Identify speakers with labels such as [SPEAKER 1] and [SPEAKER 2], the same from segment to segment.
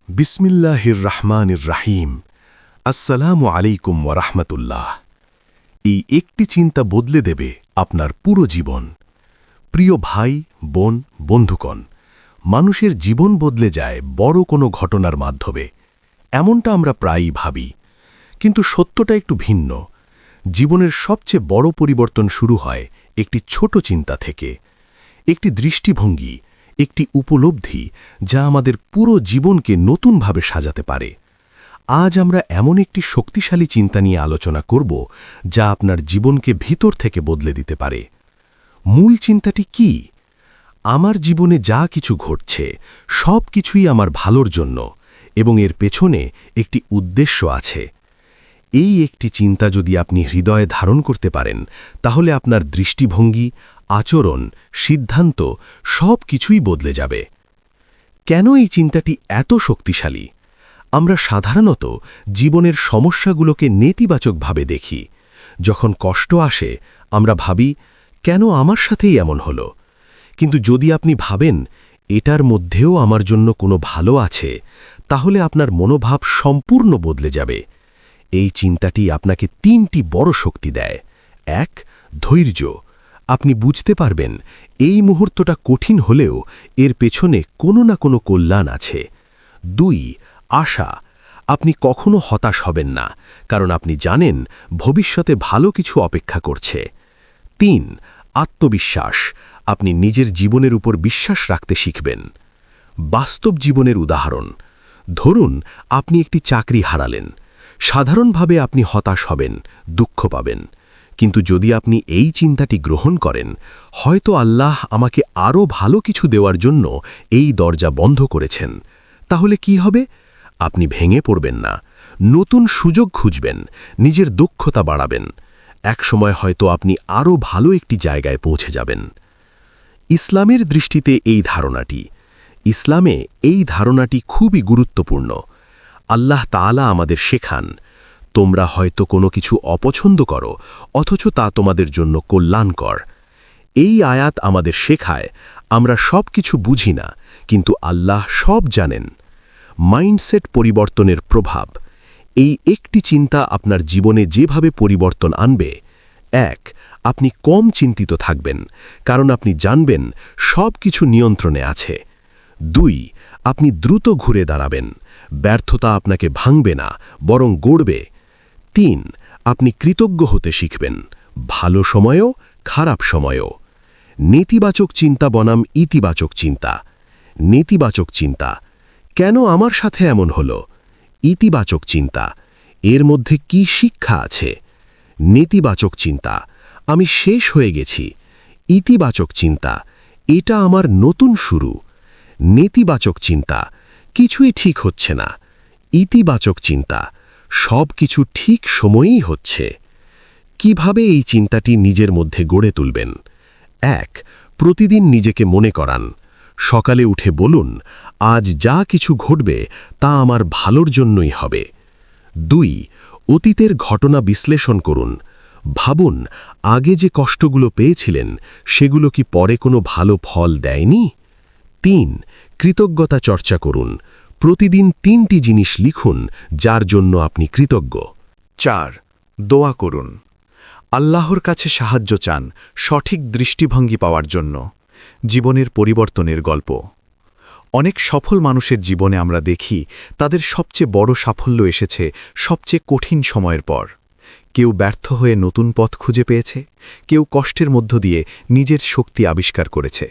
[SPEAKER 1] বিসমিল্লাহির রহমানির রাহিম। আসসালামু আলাইকুম ওয়া রাহমাতুল্লাহ। এই একটি চিন্তা বদলে দেবে আপনার পুরো জীবন। প্রিয় ভাই, বোন, বন্ধুগণ, মানুষের জীবন বদলে যায় বড় কোনো ঘটনার মাধ্যমে, এমনটা আমরা প্রায়ই ভাবি। কিন্তু সত্যটা একটু ভিন্ন। জীবনের সবচেয়ে বড় পরিবর্তন শুরু হয় একটি ছোট চিন্তা থেকে, একটি দৃষ্টিভঙ্গি, একটি উপলব্ধি যা আমাদের পুরো জীবনকে নতুনভাবে সাজাতে পারে। আজ আমরা এমন একটি শক্তিশালী চিন্তা নিয়ে আলোচনা করব যা আপনার জীবনকে ভিতর থেকে বদলে দিতে পারে। মূল চিন্তাটি কি? আমার জীবনে যা কিছু ঘটছে সব কিছুই আমার ভালোর জন্য এবং এর পেছনে একটি উদ্দেশ্য আছে। এই একটি চিন্তা যদি আপনি হৃদয়ে ধারণ করতে পারেন, তাহলে আপনার দৃষ্টিভঙ্গি, আচরণ, সিদ্ধান্ত সব কিছুই বদলে যাবে। কেন এই চিন্তাটি এত শক্তিশালী? আমরা সাধারণত জীবনের সমস্যাগুলোকে নেতিবাচকভাবে দেখি। যখন কষ্ট আসে, আমরা ভাবি, কেন আমার সাথেই এমন হলো? কিন্তু যদি আপনি ভাবেন, এটার মধ্যেও আমার জন্য কোনো ভালো আছে, তাহলে আপনার মনোভাব সম্পূর্ণ বদলে যাবে। এই চিন্তাটি আপনাকে তিনটি বড় শক্তি দেয়। ১. ধৈর্য। আপনি বুঝতে পারবেন এই মুহূর্তটা কঠিন হলেও এর পেছনে কোনো না কোনো কল্যাণ আছে। ২. আশা। আপনি কখনো হতাশ হবেন না, কারণ আপনি জানেন ভবিষ্যতে ভালো কিছু অপেক্ষা করছে। ৩. আত্মবিশ্বাস। আপনি নিজের জীবনের উপর বিশ্বাস রাখতে শিখবেন। বাস্তব জীবনের উদাহরণ। ধরুন আপনি একটি চাকরি হারালেন। সাধারণভাবে আপনি হতাশ হবেন, দুঃখ পাবেন। কিন্তু যদি আপনি এই চিন্তাটি গ্রহণ করেন, হয়তো আল্লাহ আমাকে আরও ভালো কিছু দেওয়ার জন্য এই দরজা বন্ধ করেছেন, তাহলে কি হবে? আপনি ভেঙে পড়বেন না, নতুন সুযোগ খুঁজবেন, নিজের দক্ষতা বাড়াবেন। একসময় হয়তো আপনি আরও ভালো একটি জায়গায় পৌঁছে যাবেন। ইসলামের দৃষ্টিতে এই ধারণাটি খুবই গুরুত্বপূর্ণ। আল্লাহ তাআলা আমাদের শেখান, তোমরা হয়তো কোনো কিছু অপছন্দ করো, অথচ তা তোমাদের জন্য কল্যাণকর। এই আয়াত আমাদের শেখায়, আমরা সব কিছু বুঝি না, কিন্তু আল্লাহ সব জানেন। মাইন্ডসেট পরিবর্তনের প্রভাব। এই একটি চিন্তা আপনার জীবনে যেভাবে পরিবর্তন আনবে। ১. আপনি কম চিন্তিত থাকবেন, কারণ আপনি জানবেন সব কিছু নিয়ন্ত্রণে আছে। ২. আপনি দ্রুত ঘুরে দাঁড়াবেন, ব্যর্থতা আপনাকে ভাঙবে না, বরং গড়বে। ৩. আপনি কৃতজ্ঞ হতে শিখবেন, ভালো সময়েও, খারাপ সময়েও। নেতিবাচক চিন্তা বনাম ইতিবাচক চিন্তা। নেতিবাচক চিন্তা, কেন আমার সাথে এমন হলো? ইতিবাচক চিন্তা, এর মধ্যে কি শিক্ষা আছে? নেতিবাচক চিন্তা, আমি শেষ হয়ে গেছি। ইতিবাচক চিন্তা, এটা আমার নতুন শুরু। নেতিবাচক চিন্তা, কিছুই ঠিক হচ্ছে না। ইতিবাচক চিন্তা, সব কিছু ঠিক সময়েই হচ্ছে। কিভাবে এই চিন্তাটি নিজের মধ্যে গড়ে তুলবেন? ১. প্রতিদিন নিজেকে মনে করান। সকালে উঠে বলুন, আজ যা কিছু ঘটবে তা আমার ভালোর জন্যই হবে। ২. অতীতের ঘটনা বিশ্লেষণ করুন। ভাবুন, আগে যে কষ্টগুলো পেয়েছিলেন সেগুলো কি পরে কোনো ভালো ফল দেয়নি? ৩. কৃতজ্ঞতা চর্চা করুন। প্রতিদিন ৩টি জিনিস লিখুন যার জন্য আপনি কৃতজ্ঞ।
[SPEAKER 2] ৪. দোয়া করুন। আল্লাহর কাছে সাহায্য চান সঠিক দৃষ্টিভঙ্গি পাওয়ার জন্য। জীবনের পরিবর্তনের গল্প। অনেক সফল মানুষের জীবনে আমরা দেখি তাদের সবচেয়ে বড় সাফল্য এসেছে সবচেয়ে কঠিন সময়ের পর। কেউ ব্যর্থ হয়ে নতুন পথ খুঁজে পেয়েছে, কেউ কষ্টের মধ্য দিয়ে নিজের শক্তি আবিষ্কার করেছে।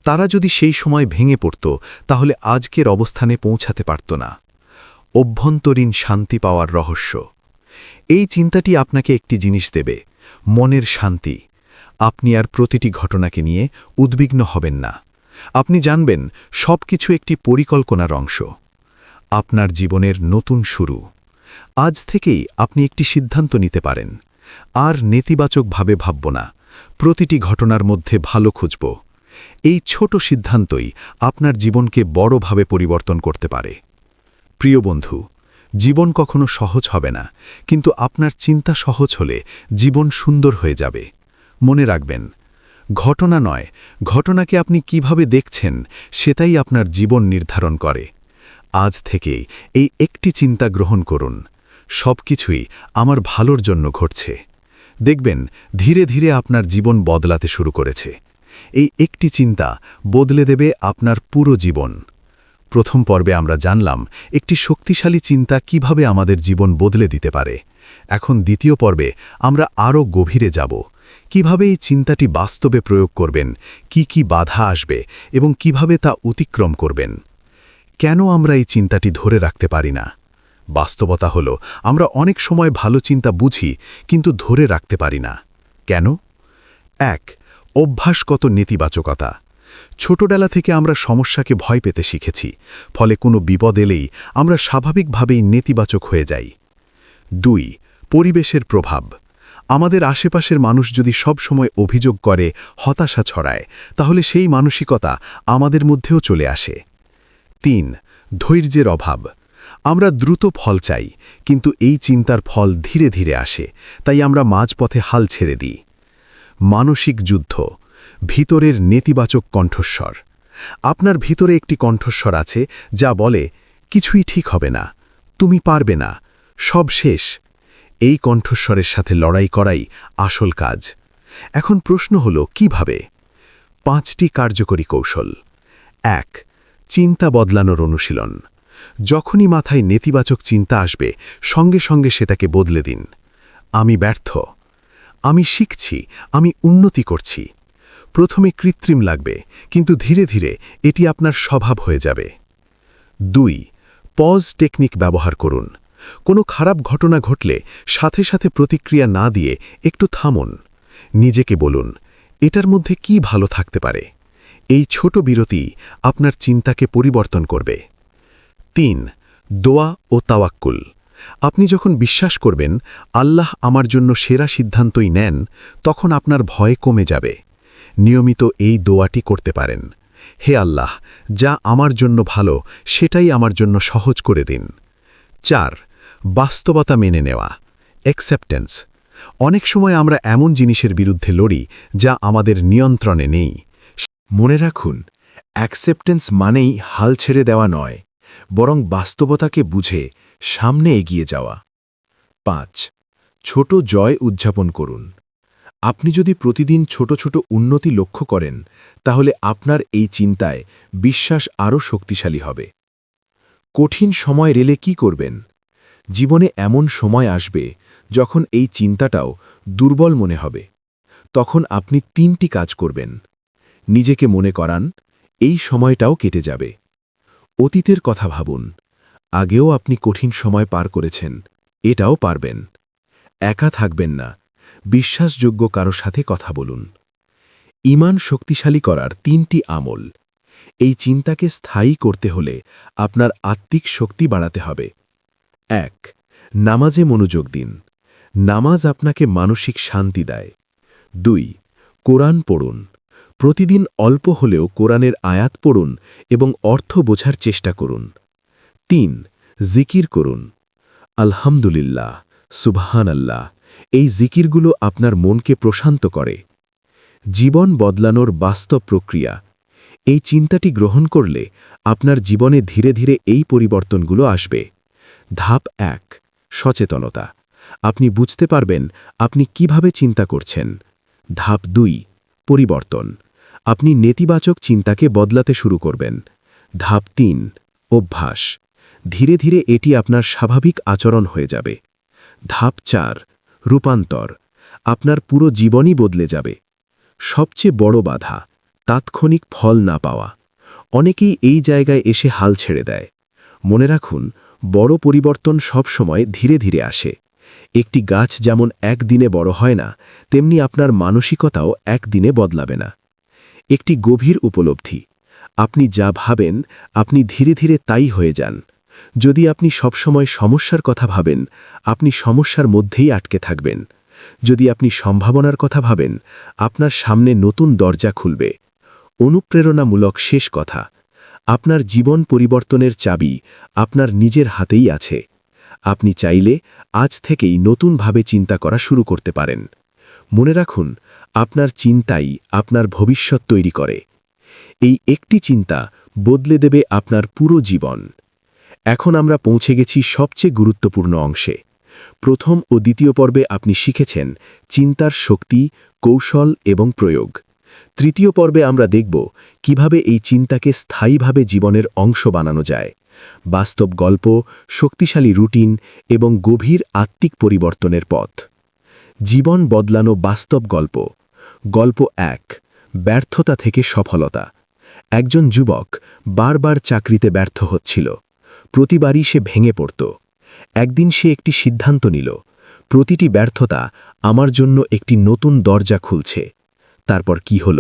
[SPEAKER 2] তারা যদি সেই সময় ভেঙে পড়ত, তাহলে আজকের অবস্থানে পৌঁছাতে পারত না। অভ্যন্তরীণ শান্তি পাওয়ার রহস্য। এই চিন্তাটি আপনাকে একটি জিনিস দেবে, মনের শান্তি। আপনি আর প্রতিটি ঘটনাকে নিয়ে উদ্বিগ্ন হবেন না। আপনি জানবেন সব কিছু একটি পরিকল্পনার অংশ। আপনার জীবনের নতুন শুরু। আজ থেকেই আপনি একটি সিদ্ধান্ত নিতে পারেন, আর নেতিবাচকভাবে ভাবব না, প্রতিটি ঘটনার মধ্যে ভালো খুঁজব। এই ছোট সিদ্ধান্তই আপনার জীবনকে বড়ভাবে পরিবর্তন করতে পারে। প্রিয় বন্ধু, জীবন কখনো সহজ হবে না, কিন্তু আপনার চিন্তা সহজ হলে জীবন সুন্দর হয়ে যাবে। মনে রাখবেন, ঘটনা নয়, ঘটনাকে আপনি কিভাবে দেখছেন সেটাই আপনার জীবন নির্ধারণ করে। আজ থেকে এই একটি চিন্তা গ্রহণ করুন, সবকিছুই আমার ভালোর জন্য ঘটছে। দেখবেন ধীরে ধীরে আপনার জীবন বদলাতে শুরু করেছে। এই একটি চিন্তা বদলে দেবে আপনার পুরো জীবন। প্রথম পর্বে আমরা জানলাম একটি শক্তিশালী চিন্তা কিভাবে আমাদের জীবন বদলে দিতে পারে। এখন দ্বিতীয় পর্বে আমরা আরও গভীরে যাব, কিভাবে এই চিন্তাটি বাস্তবে প্রয়োগ করবেন, কি কি বাধা আসবে এবং কিভাবে তা অতিক্রম করবেন। কেন আমরা এই চিন্তাটি ধরে রাখতে পারি না? বাস্তবতা হলো আমরা অনেক সময় ভালো চিন্তা বুঝি কিন্তু ধরে রাখতে পারি না। কেন? ১. অভ্যাসগত নেতিবাচকতা। ছোটবেলা থেকে আমরা সমস্যাকে ভয় পেতে শিখেছি, ফলে কোনো বিপদ এলেই আমরা স্বাভাবিকভাবেই নেতিবাচক হয়ে যাই। ২. পরিবেশের প্রভাব। আমাদের আশেপাশের মানুষ যদি সব সময় অভিযোগ করে, হতাশা ছড়ায়, তাহলে সেই মানসিকতা আমাদের মধ্যেও চলে আসে। ৩. ধৈর্যের অভাব। আমরা দ্রুত ফল চাই, কিন্তু এই চিন্তার ফল ধীরে ধীরে আসে, তাই আমরা মাঝপথে হাল ছেড়ে দিই। মানসিক যুদ্ধ। ভিতরের নেতিবাচক কণ্ঠস্বর। আপনার ভিতরে একটি কণ্ঠস্বর আছে যা বলে, কিছুই ঠিক হবে না, তুমি পারবে না, সব শেষ। এই কণ্ঠস্বরের সাথে লড়াই করাই আসল কাজ। এখন প্রশ্ন হল কিভাবে? 5টি কার্যকরী কৌশল। ১. চিন্তা বদলানোর অনুশীলন। যখনই মাথায় নেতিবাচক চিন্তা আসবে, সঙ্গে সঙ্গে সেটাকে বদলে দিন। আমি ব্যর্থ, আমি শিখছি, আমি উন্নতি করছি। প্রথমে কৃত্রিম লাগবে, কিন্তু ধীরে ধীরে এটি আপনার স্বভাব হয়ে যাবে। ২. পজ টেকনিক ব্যবহার করুন। কোনো খারাপ ঘটনা ঘটলে সাথে সাথে প্রতিক্রিয়া না দিয়ে একটু থামুন। নিজেকে বলুন, এটার মধ্যে কি ভালো থাকতে পারে। এই ছোট বিরতি আপনার চিন্তাকে পরিবর্তন করবে। ৩. দোয়া ও তাওয়াক্কুল। আপনি যখন বিশ্বাস করবেন আল্লাহ আমার জন্য সেরা সিদ্ধান্তই নেন, তখন আপনার ভয় কমে যাবে। নিয়মিত এই দোয়াটি করতে পারেন, হে আল্লাহ, যা আমার জন্য ভালো সেটাই আমার জন্য সহজ করে দিন। ৪. বাস্তবতা মেনে নেওয়া, অ্যাকসেপ্টেন্স। অনেক সময় আমরা এমন জিনিসের বিরুদ্ধে লড়ি যা আমাদের নিয়ন্ত্রণে নেই।
[SPEAKER 1] মনে রাখুন, অ্যাকসেপ্টেন্স মানেই হাল ছেড়ে দেওয়া নয়, বরং বাস্তবতাকে বুঝে সামনে এগিয়ে যাওয়া। ৫. ছোট জয় উদযাপন করুন। আপনি যদি প্রতিদিন ছোট ছোট উন্নতি লক্ষ্য করেন, তাহলে আপনার এই চিন্তায় বিশ্বাস আরও শক্তিশালী হবে। কঠিন সময় এলে কি করবেন? জীবনে এমন সময় আসবে যখন এই চিন্তাটাও দুর্বল মনে হবে। তখন আপনি 3টি কাজ করবেন। নিজেকে মনে করান, এই সময়টাও কেটে যাবে। অতীতের কথা ভাবুন, আগেও আপনি কঠিন সময় পার করেছেন, এটাও পারবেন। একা থাকবেন না, বিশ্বাসযোগ্য কারো সাথে কথা বলুন। ঈমান শক্তিশালী করার 3টি আমল। এই চিন্তাকে স্থায়ী করতে হলে আপনার আত্মিক শক্তি বাড়াতে হবে। ১. নামাজে মনোযোগ দিন। নামাজ আপনাকে মানসিক শান্তি দেয়। ২. কোরআন পড়ুন। প্রতিদিন অল্প হলেও কোরআনের আয়াত পড়ুন এবং অর্থ বোঝার চেষ্টা করুন। ৩. জিকির করুন। আলহামদুলিল্লাহ, সুবহানাল্লাহ, এই জিকিরগুলো আপনার মনকে প্রশান্ত করে। জীবন বদলানোর বাস্তব প্রক্রিয়া। এই চিন্তাটি গ্রহণ করলে আপনার জীবনে ধীরে ধীরে এই পরিবর্তনগুলো আসবে। ধাপ ১. সচেতনতা। আপনি বুঝতে পারবেন আপনি কিভাবে চিন্তা করছেন। ধাপ ২. পরিবর্তন। আপনি নেতিবাচক চিন্তাকে বদলাতে শুরু করবেন। ধাপ ৩. অভ্যাস। ধীরে ধীরে এটি আপনার স্বাভাবিক আচরণ হয়ে যাবে। ধাপ ৪. রূপান্তর। আপনার পুরো জীবনই বদলে যাবে। সবচেয়ে বড় বাধা, তাৎক্ষণিক ফল না পাওয়া। অনেকেই এই জায়গায় এসে হাল ছেড়ে দেয়। মনে রাখুন, বড় পরিবর্তন সবসময় ধীরে ধীরে আসে। একটি গাছ যেমন একদিনে বড় হয় না, তেমনি আপনার মানসিকতাও একদিনে বদলাবে না। একটি গভীর উপলব্ধি, আপনি যা ভাবেন আপনি ধীরে ধীরে তাই হয়ে যান। যদি আপনি সবসময় সমস্যার কথা ভাবেন, আপনি সমস্যার মধ্যেই আটকে থাকবেন। যদি আপনি সম্ভাবনার কথা ভাবেন, আপনার সামনে নতুন দরজা খুলবে। অনুপ্রেরণামূলক শেষ কথা, আপনার জীবন পরিবর্তনের চাবি আপনার নিজের হাতেই আছে। আপনি চাইলে আজ থেকেই নতুনভাবে চিন্তা করা শুরু করতে পারেন। মনে রাখুন, আপনার চিন্তাই আপনার ভবিষ্যৎ তৈরি করে। এই একটি চিন্তা বদলে দেবে আপনার পুরো জীবন। এখন আমরা পৌঁছে গেছি সবচেয়ে গুরুত্বপূর্ণ অংশে। প্রথম ও দ্বিতীয় পর্বে আপনি শিখেছেন চিন্তার শক্তি, কৌশল এবং প্রয়োগ। তৃতীয় পর্বে আমরা দেখব কিভাবে এই চিন্তাকে স্থায়ীভাবে জীবনের অংশ বানানো যায়। বাস্তব গল্প, শক্তিশালী রুটিন এবং গভীর আত্মিক পরিবর্তনের পথ। জীবন বদলানো বাস্তব গল্প। গল্প ১, ব্যর্থতা থেকে সফলতা। একজন যুবক বারবার চাকরিতে ব্যর্থ হচ্ছিল। প্রতিবারই সে ভেঙে পড়ত। একদিন সে একটি সিদ্ধান্ত নিল, প্রতিটি ব্যর্থতা আমার জন্য একটি নতুন দরজা খুলছে। তারপর কি হল?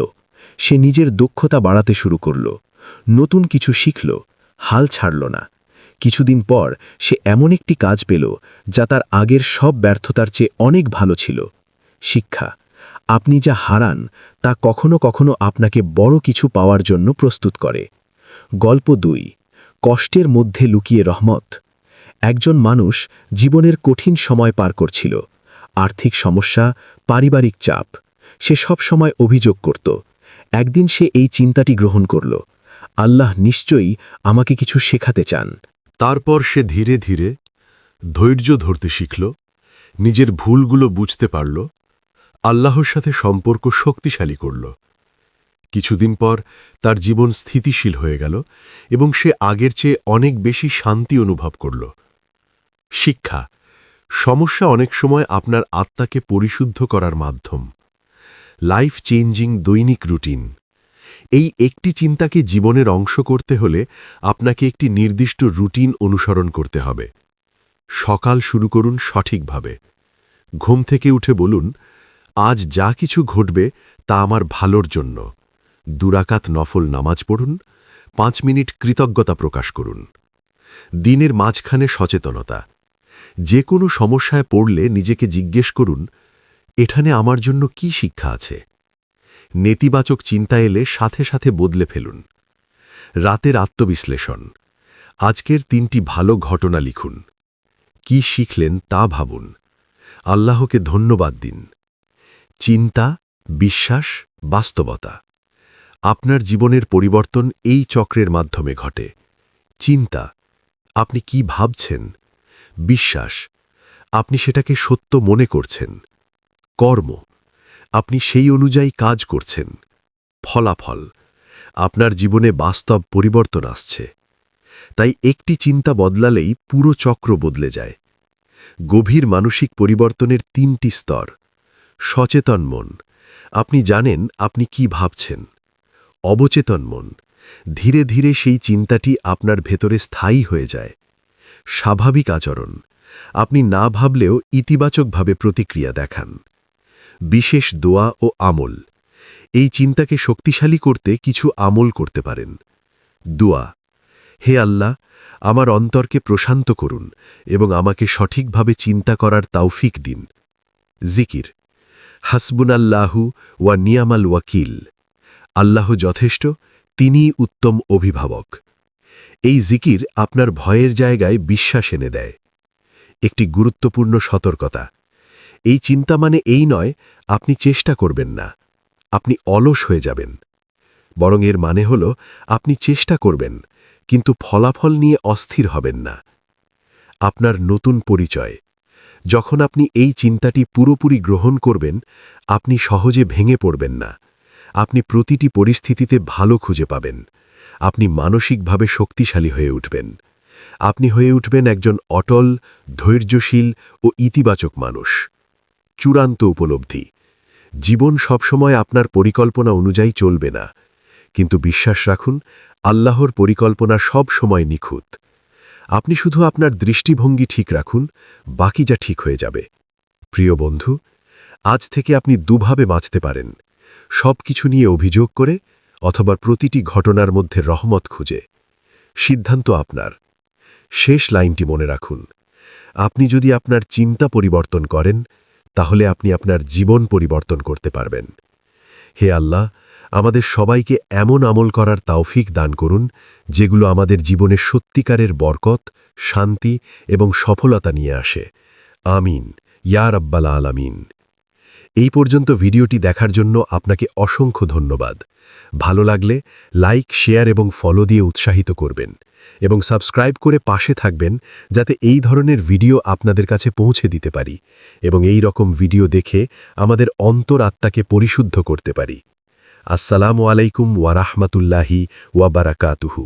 [SPEAKER 1] সে নিজের দক্ষতা বাড়াতে শুরু করল, নতুন কিছু শিখল, হাল ছাড়ল না। কিছুদিন পর সে এমন একটি কাজ পেল যা তার আগের সব ব্যর্থতার চেয়ে অনেক ভালো ছিল। শিক্ষা: আপনি যা হারান তা কখনো কখনো আপনাকে বড় কিছু পাওয়ার জন্য প্রস্তুত করে। গল্প ২, কষ্টের মধ্যে লুকিয়ে রহমত। একজন মানুষ জীবনের কঠিন সময় পার করছিল। আর্থিক সমস্যা, পারিবারিক চাপ। সে সব সময় অভিযোগ করত। একদিন সে এই চিন্তাটি গ্রহণ করল, আল্লাহ নিশ্চয়ই আমাকে কিছু শেখাতে চান।
[SPEAKER 3] তারপর সে ধীরে ধীরে ধৈর্য ধরতে শিখল, নিজের ভুলগুলো বুঝতে পারল, আল্লাহর সাথে সম্পর্ক শক্তিশালী করল। কিছুদিন পর তার জীবন স্থিতিশীল হয়ে গেল এবং সে আগের চেয়ে অনেক বেশি শান্তি অনুভব করল। শিক্ষা: সমস্যা অনেক সময় আপনার আত্মাকে পরিশুদ্ধ করার মাধ্যম। লাইফ চেঞ্জিং দৈনিক রুটিন। এই একটি চিন্তাকে জীবনের অংশ করতে হলে আপনাকে একটি নির্দিষ্ট রুটিন অনুসরণ করতে হবে। সকাল শুরু করুন সঠিকভাবে। ঘুম থেকে উঠে বলুন, আজ যা কিছু ঘটবে তা আমার ভালোর জন্য। 2 রাকাত নফল নামাজ পড়ুন। 5 মিনিট কৃতজ্ঞতা প্রকাশ করুন। দিনের মাঝখানে সচেতনতা। যে কোনো সমস্যায় পড়লে নিজেকে জিজ্ঞেস করুন, এখানে আমার জন্য কি শিক্ষা আছে? নেতিবাচক চিন্তা এলে সাথে সাথে বদলে ফেলুন। রাতের আত্মবিশ্লেষণ। আজকের 3টি ভালো ঘটনা লিখুন। কি শিখলেন তা ভাবুন। আল্লাহকে ধন্যবাদ দিন। চিন্তা, বিশ্বাস, বাস্তবতা। আপনার জীবনের পরিবর্তন এই চক্রের মাধ্যমে ঘটে। চিন্তা: আপনি কি ভাবছেন? বিশ্বাস: আপনি সেটাকে সত্য মনে করছেন। কর্ম: আপনি সেই অনুযায়ী কাজ করছেন। ফলাফল: আপনার জীবনে বাস্তব পরিবর্তন আসছে। তাই একটি চিন্তা বদলালেই পুরো চক্র বদলে যায়। গভীর মানসিক পরিবর্তনের 3টি স্তর। সচেতন মন: আপনি জানেন আপনি কি ভাবছেন। অবচেতন মন: ধীরে ধীরে সেই চিন্তাটি আপনার ভেতরে স্থায়ী হয়ে যায়। স্বাভাবিক আচরণ: আপনি না ভাবলেও ইতিবাচকভাবে প্রতিক্রিয়া দেখান। বিশেষ দোয়া ও আমল: এই চিন্তাকে শক্তিশালী করতে কিছু আমল করতে পারেন। দোয়া: হে আল্লাহ, আমার অন্তরকে প্রশান্ত করুন এবং আমাকে সঠিকভাবে চিন্তা করার তৌফিক দিন। জিকির: হাসবুনাল্লাহু ওয়া নিয়ামাল ওয়াকিল। আল্লাহ যথেষ্ট, তিনিই উত্তম অভিভাবক। এই জিকির আপনার ভয়ের জায়গায় বিশ্বাস এনে দেয়। একটি গুরুত্বপূর্ণ সতর্কতা: এই চিন্তা মানে এই নয় আপনি চেষ্টা করবেন না, আপনি অলস হয়ে যাবেন। বরং এর মানে হল আপনি চেষ্টা করবেন, কিন্তু ফলাফল নিয়ে অস্থির হবেন না। আপনার নতুন পরিচয়: যখন আপনি এই চিন্তাটি পুরোপুরি গ্রহণ করবেন, আপনি সহজে ভেঙে পড়বেন না। আপনি প্রতিটি পরিস্থিতিতে ভালো খুঁজে পাবেন। আপনি মানসিকভাবে শক্তিশালী হয়ে উঠবেন। আপনি হয়ে উঠবেন একজন অটল, ধৈর্যশীল ও ইতিবাচক মানুষ। চূড়ান্ত উপলব্ধি: জীবন সবসময় আপনার পরিকল্পনা অনুযায়ী চলবে না, কিন্তু বিশ্বাস রাখুন, আল্লাহর পরিকল্পনা সব সময় নিখুঁত। আপনি শুধু আপনার দৃষ্টিভঙ্গি ঠিক রাখুন, বাকি যা ঠিক হয়ে যাবে। প্রিয় বন্ধু, আজ থেকে আপনি দুভাবে বাঁচতে পারেন: সব কিছু নিয়ে অভিযোগ করে অথবা প্রতিটি ঘটনার মধ্যে রহমত খুঁজে। সিদ্ধান্ত আপনার। শেষ লাইনটি মনে রাখুন, আপনি যদি আপনার চিন্তা পরিবর্তন করেন, তাহলে আপনি আপনার জীবন পরিবর্তন করতে পারবেন। হে আল্লাহ, আমাদের সবাইকে এমন আমল করার তৌফিক দান করুন যেগুলো আমাদের জীবনে সত্যিকারের বরকত, শান্তি এবং সফলতা নিয়ে আসে। আমিন, ইয়া রাব্বাল আলামিন।
[SPEAKER 1] এই পর্যন্ত ভিডিওটি দেখার জন্য আপনাকে অসংখ্য ধন্যবাদ। ভালো লাগলে লাইক, শেয়ার এবং ফলো দিয়ে উৎসাহিত করবেন এবং সাবস্ক্রাইব করে পাশে থাকবেন যাতে এই ধরনের ভিডিও আপনাদের কাছে পৌঁছে দিতে পারি এবং এই রকম ভিডিও দেখে আমাদের অন্তরাত্মাকে পরিশুদ্ধ করতে পারি। আসসালামু আলাইকুম ওয়া রাহমাতুল্লাহি ওয়া বারাকাতুহু।